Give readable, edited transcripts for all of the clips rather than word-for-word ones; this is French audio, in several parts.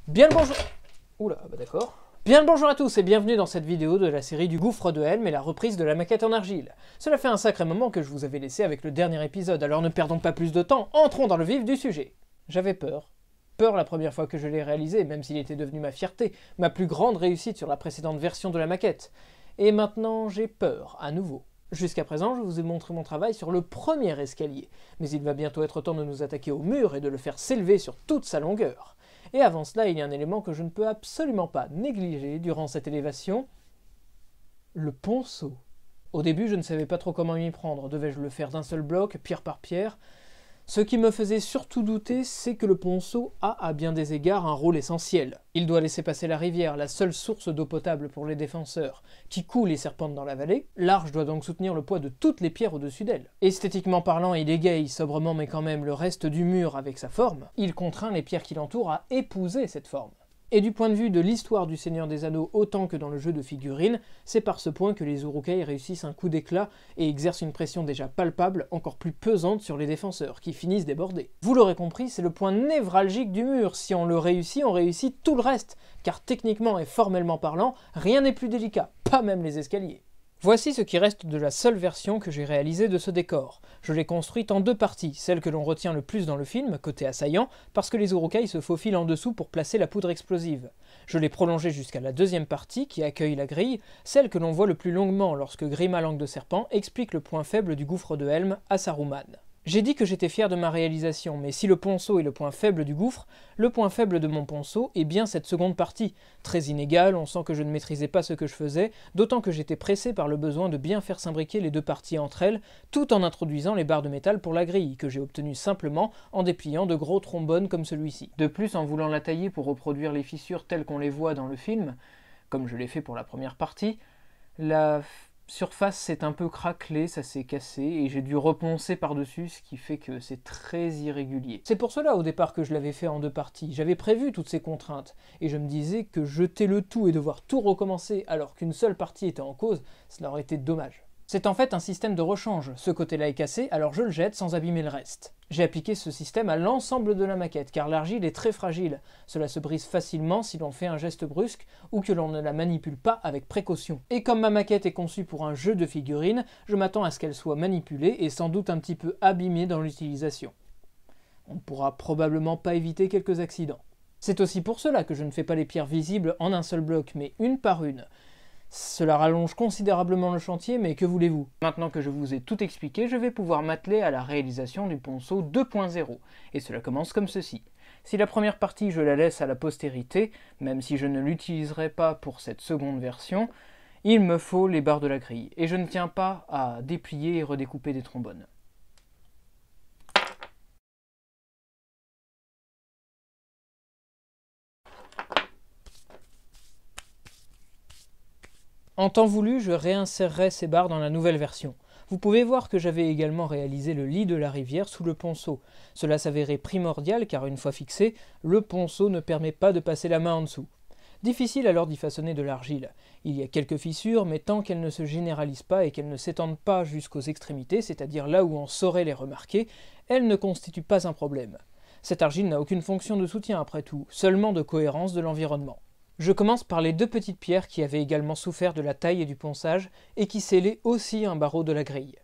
Bien le bonjour... Oula, bah d'accord. Bien le bonjour à tous et bienvenue dans cette vidéo de la série du gouffre de Helm et la reprise de la maquette en argile. Cela fait un sacré moment que je vous avais laissé avec le dernier épisode, alors ne perdons pas plus de temps, entrons dans le vif du sujet. J'avais peur. Peur la première fois que je l'ai réalisé, même s'il était devenu ma fierté, ma plus grande réussite sur la précédente version de la maquette. Et maintenant j'ai peur, à nouveau. Jusqu'à présent, je vous ai montré mon travail sur le premier escalier, mais il va bientôt être temps de nous attaquer au mur et de le faire s'élever sur toute sa longueur. Et avant cela, il y a un élément que je ne peux absolument pas négliger durant cette élévation, le ponceau. Au début, je ne savais pas trop comment m'y prendre, devais-je le faire d'un seul bloc, pierre par pierre? Ce qui me faisait surtout douter, c'est que le ponceau a à bien des égards un rôle essentiel. Il doit laisser passer la rivière, la seule source d'eau potable pour les défenseurs, qui coule et serpente dans la vallée. L'arche doit donc soutenir le poids de toutes les pierres au-dessus d'elle. Esthétiquement parlant, il égaye sobrement mais quand même le reste du mur avec sa forme. Il contraint les pierres qui l'entourent à épouser cette forme. Et du point de vue de l'histoire du Seigneur des Anneaux autant que dans le jeu de figurines, c'est par ce point que les Uruk-hai réussissent un coup d'éclat et exercent une pression déjà palpable, encore plus pesante sur les défenseurs, qui finissent débordés. Vous l'aurez compris, c'est le point névralgique du mur. Si on le réussit, on réussit tout le reste, car techniquement et formellement parlant, rien n'est plus délicat, pas même les escaliers. Voici ce qui reste de la seule version que j'ai réalisée de ce décor. Je l'ai construite en deux parties, celle que l'on retient le plus dans le film, côté assaillant, parce que les Uruk-hai se faufilent en dessous pour placer la poudre explosive. Je l'ai prolongée jusqu'à la deuxième partie, qui accueille la grille, celle que l'on voit le plus longuement lorsque Grima Langue de Serpent explique le point faible du gouffre de Helm à Saruman. J'ai dit que j'étais fier de ma réalisation, mais si le ponceau est le point faible du gouffre, le point faible de mon ponceau est bien cette seconde partie. Très inégale, on sent que je ne maîtrisais pas ce que je faisais, d'autant que j'étais pressé par le besoin de bien faire s'imbriquer les deux parties entre elles, tout en introduisant les barres de métal pour la grille, que j'ai obtenues simplement en dépliant de gros trombones comme celui-ci. De plus, en voulant la tailler pour reproduire les fissures telles qu'on les voit dans le film, comme je l'ai fait pour la première partie, la surface s'est un peu craquelée, ça s'est cassé, et j'ai dû reponcer par-dessus, ce qui fait que c'est très irrégulier. C'est pour cela au départ que je l'avais fait en deux parties. J'avais prévu toutes ces contraintes, et je me disais que jeter le tout et devoir tout recommencer alors qu'une seule partie était en cause, cela aurait été dommage. C'est en fait un système de rechange. Ce côté-là est cassé, alors je le jette sans abîmer le reste. J'ai appliqué ce système à l'ensemble de la maquette, car l'argile est très fragile. Cela se brise facilement si l'on fait un geste brusque ou que l'on ne la manipule pas avec précaution. Et comme ma maquette est conçue pour un jeu de figurines, je m'attends à ce qu'elle soit manipulée et sans doute un petit peu abîmée dans l'utilisation. On ne pourra probablement pas éviter quelques accidents. C'est aussi pour cela que je ne fais pas les pierres visibles en un seul bloc, mais une par une. Cela rallonge considérablement le chantier, mais que voulez-vous? Maintenant que je vous ai tout expliqué, je vais pouvoir m'atteler à la réalisation du ponceau 2.0, et cela commence comme ceci. Si la première partie je la laisse à la postérité, même si je ne l'utiliserai pas pour cette seconde version, il me faut les barres de la grille, et je ne tiens pas à déplier et redécouper des trombones. En temps voulu, je réinsérerai ces barres dans la nouvelle version. Vous pouvez voir que j'avais également réalisé le lit de la rivière sous le ponceau. Cela s'avérait primordial car une fois fixé, le ponceau ne permet pas de passer la main en dessous. Difficile alors d'y façonner de l'argile. Il y a quelques fissures, mais tant qu'elles ne se généralisent pas et qu'elles ne s'étendent pas jusqu'aux extrémités, c'est-à-dire là où on saurait les remarquer, elles ne constituent pas un problème. Cette argile n'a aucune fonction de soutien après tout, seulement de cohérence de l'environnement. Je commence par les deux petites pierres qui avaient également souffert de la taille et du ponçage et qui scellaient aussi un barreau de la grille.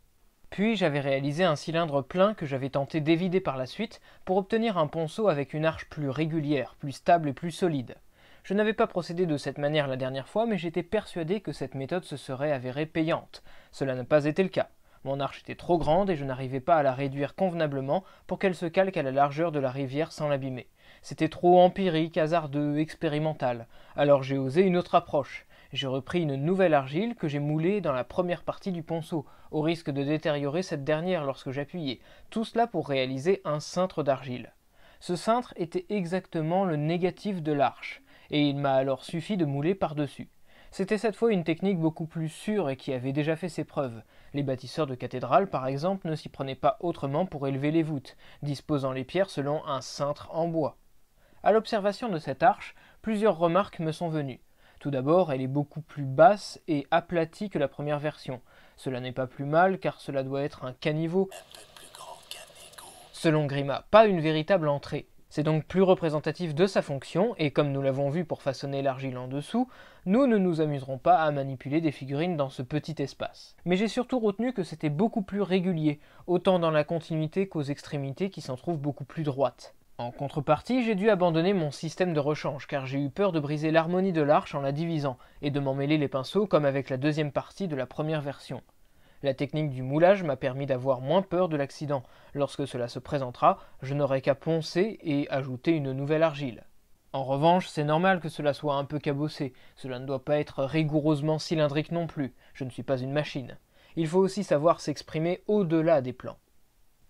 Puis j'avais réalisé un cylindre plein que j'avais tenté d'évider par la suite pour obtenir un ponceau avec une arche plus régulière, plus stable et plus solide. Je n'avais pas procédé de cette manière la dernière fois, mais j'étais persuadé que cette méthode se serait avérée payante. Cela n'a pas été le cas. Mon arche était trop grande et je n'arrivais pas à la réduire convenablement pour qu'elle se calque à la largeur de la rivière sans l'abîmer. C'était trop empirique, hasardeux, expérimental. Alors j'ai osé une autre approche. J'ai repris une nouvelle argile que j'ai moulée dans la première partie du ponceau, au risque de détériorer cette dernière lorsque j'appuyais. Tout cela pour réaliser un cintre d'argile. Ce cintre était exactement le négatif de l'arche, et il m'a alors suffi de mouler par-dessus. C'était cette fois une technique beaucoup plus sûre et qui avait déjà fait ses preuves. Les bâtisseurs de cathédrales, par exemple, ne s'y prenaient pas autrement pour élever les voûtes, disposant les pierres selon un cintre en bois. À l'observation de cette arche, plusieurs remarques me sont venues. Tout d'abord, elle est beaucoup plus basse et aplatie que la première version. Cela n'est pas plus mal car cela doit être un caniveau. Selon Grima, pas une véritable entrée. C'est donc plus représentatif de sa fonction, et comme nous l'avons vu pour façonner l'argile en dessous, nous ne nous amuserons pas à manipuler des figurines dans ce petit espace. Mais j'ai surtout retenu que c'était beaucoup plus régulier, autant dans la continuité qu'aux extrémités qui s'en trouvent beaucoup plus droites. En contrepartie, j'ai dû abandonner mon système de rechange, car j'ai eu peur de briser l'harmonie de l'arche en la divisant, et de m'en mêler les pinceaux comme avec la deuxième partie de la première version. La technique du moulage m'a permis d'avoir moins peur de l'accident. Lorsque cela se présentera, je n'aurai qu'à poncer et ajouter une nouvelle argile. En revanche, c'est normal que cela soit un peu cabossé. Cela ne doit pas être rigoureusement cylindrique non plus. Je ne suis pas une machine. Il faut aussi savoir s'exprimer au-delà des plans.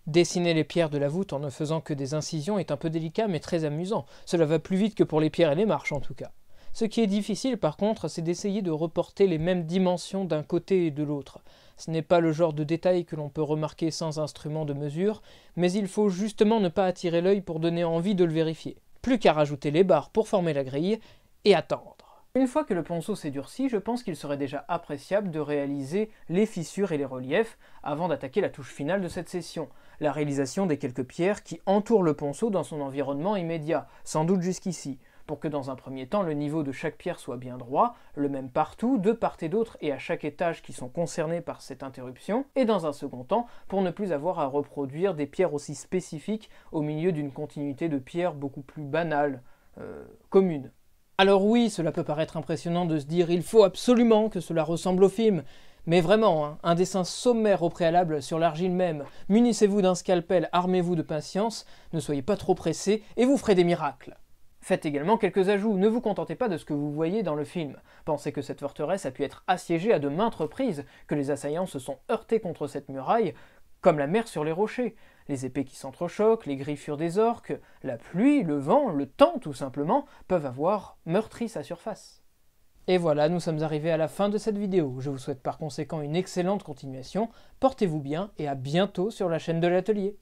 Dessiner les pierres de la voûte en ne faisant que des incisions est un peu délicat mais très amusant. Cela va plus vite que pour les pierres et les marches en tout cas. Ce qui est difficile par contre, c'est d'essayer de reporter les mêmes dimensions d'un côté et de l'autre. Ce n'est pas le genre de détail que l'on peut remarquer sans instrument de mesure, mais il faut justement ne pas attirer l'œil pour donner envie de le vérifier. Plus qu'à rajouter les barres pour former la grille, et attendre. Une fois que le ponceau s'est durci, je pense qu'il serait déjà appréciable de réaliser les fissures et les reliefs avant d'attaquer la touche finale de cette session, la réalisation des quelques pierres qui entourent le ponceau dans son environnement immédiat, sans doute jusqu'ici, pour que dans un premier temps le niveau de chaque pierre soit bien droit, le même partout, de part et d'autre et à chaque étage qui sont concernés par cette interruption, et dans un second temps pour ne plus avoir à reproduire des pierres aussi spécifiques au milieu d'une continuité de pierres beaucoup plus banale, commune. Alors oui, cela peut paraître impressionnant de se dire « il faut absolument que cela ressemble au film », mais vraiment, hein, un dessin sommaire au préalable sur l'argile même, munissez-vous d'un scalpel, armez-vous de patience, ne soyez pas trop pressés et vous ferez des miracles. Faites également quelques ajouts, ne vous contentez pas de ce que vous voyez dans le film. Pensez que cette forteresse a pu être assiégée à de maintes reprises, que les assaillants se sont heurtés contre cette muraille, comme la mer sur les rochers. Les épées qui s'entrechoquent, les griffures des orques, la pluie, le vent, le temps tout simplement, peuvent avoir meurtri sa surface. Et voilà, nous sommes arrivés à la fin de cette vidéo. Je vous souhaite par conséquent une excellente continuation, portez-vous bien et à bientôt sur la chaîne de l'atelier.